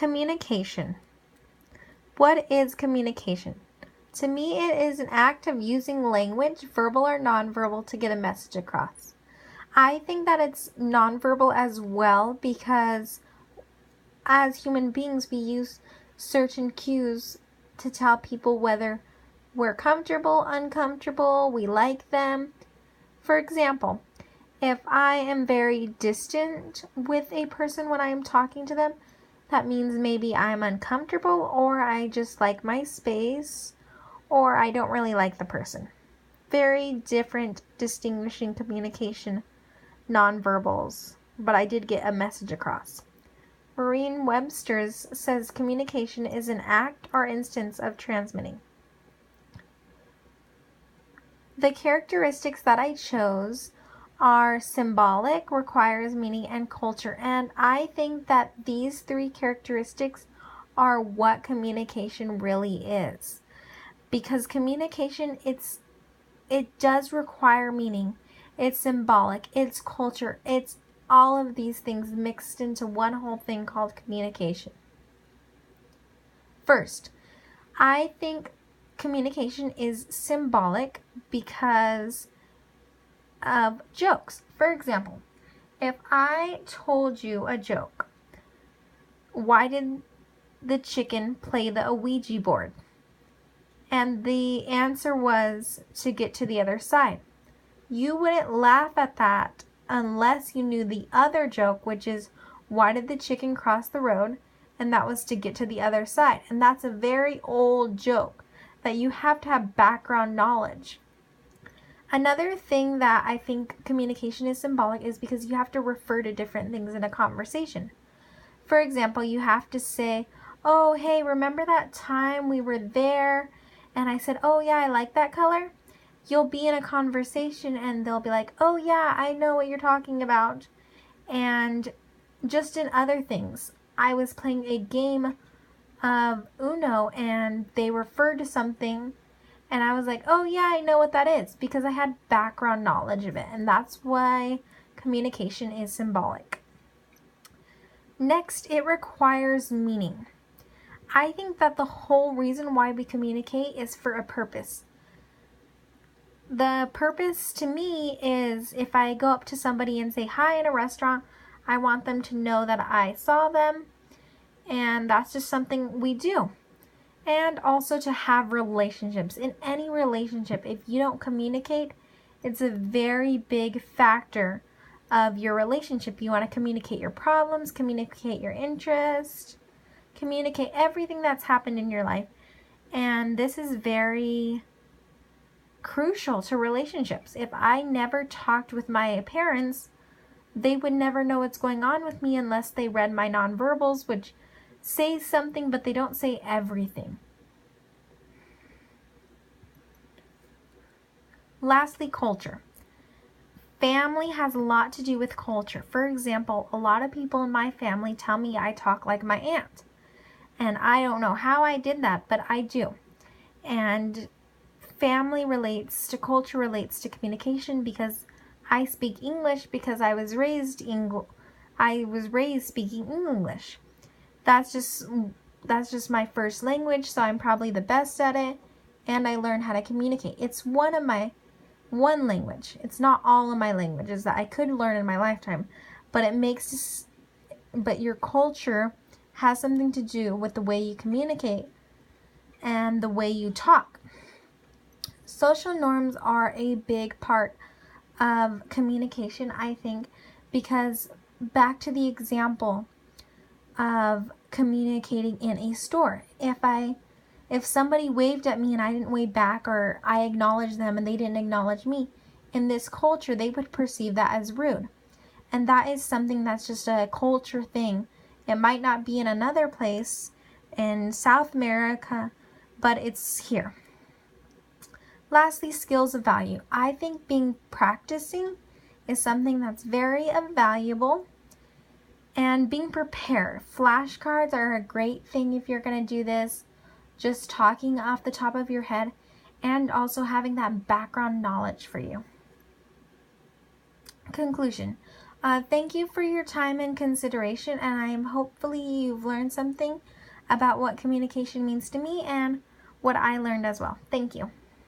Communication. What is communication? To me, it is an act of using language, verbal or nonverbal, to get a message across. I think that it's nonverbal as well because as human beings, we use certain cues to tell people whether we're comfortable, uncomfortable, we like them. For example, if I am very distant with a person when I am talking to them, that means maybe I'm uncomfortable, or I just like my space, or I don't really like the person. Very different distinguishing communication nonverbals, but I did get a message across. Merriam-Webster's says communication is an act or instance of transmitting. The characteristics that I chose are symbolic, requires meaning, and culture. And I think that these three characteristics are what communication really is. Because communication, it does require meaning. It's symbolic, it's culture, it's all of these things mixed into one whole thing called communication. First, I think communication is symbolic because of jokes. For example, if I told you a joke, why did the chicken play the Ouija board? And the answer was to get to the other side. You wouldn't laugh at that unless you knew the other joke, which is why did the chicken cross the road? And that was to get to the other side. And that's a very old joke that you have to have background knowledge. Another thing that I think communication is symbolic is because you have to refer to different things in a conversation. For example, you have to say, oh, hey, remember that time we were there and I said, oh yeah, I like that color? You'll be in a conversation and they'll be like, oh yeah, I know what you're talking about. And just in other things, I was playing a game of Uno and they referred to something and I was like, oh yeah, I know what that is, because I had background knowledge of it. And that's why communication is symbolic. Next, it requires meaning. I think that the whole reason why we communicate is for a purpose. The purpose to me is if I go up to somebody and say hi in a restaurant, I want them to know that I saw them, and that's just something we do. And also to have relationships. In any relationship, if you don't communicate, it's a very big factor of your relationship. You want to communicate your problems, communicate your interests, communicate everything that's happened in your life. And this is very crucial to relationships. If I never talked with my parents, they would never know what's going on with me unless they read my nonverbals, which say something, but they don't say everything. Lastly, culture. Family has a lot to do with culture. For example, a lot of people in my family tell me I talk like my aunt. And I don't know how I did that, but I do. And family relates to culture, relates to communication, because I speak English because I was raised speaking English. That's just my first language, so I'm probably the best at it, and I learned how to communicate. It's one language. It's not all of my languages that I could learn in my lifetime, but your culture has something to do with the way you communicate and the way you talk. Social norms are a big part of communication, I think, because back to the example of communicating in a store. If somebody waved at me and I didn't wave back, or I acknowledged them and they didn't acknowledge me, in this culture, they would perceive that as rude. And that is something that's just a culture thing. It might not be in another place in South America, but it's here. Lastly, skills of value. I think practicing is something that's very valuable. And being prepared. Flashcards are a great thing if you're going to do this. Just talking off the top of your head, and also having that background knowledge for you. Conclusion. Thank you for your time and consideration, and hopefully you've learned something about what communication means to me and what I learned as well. Thank you.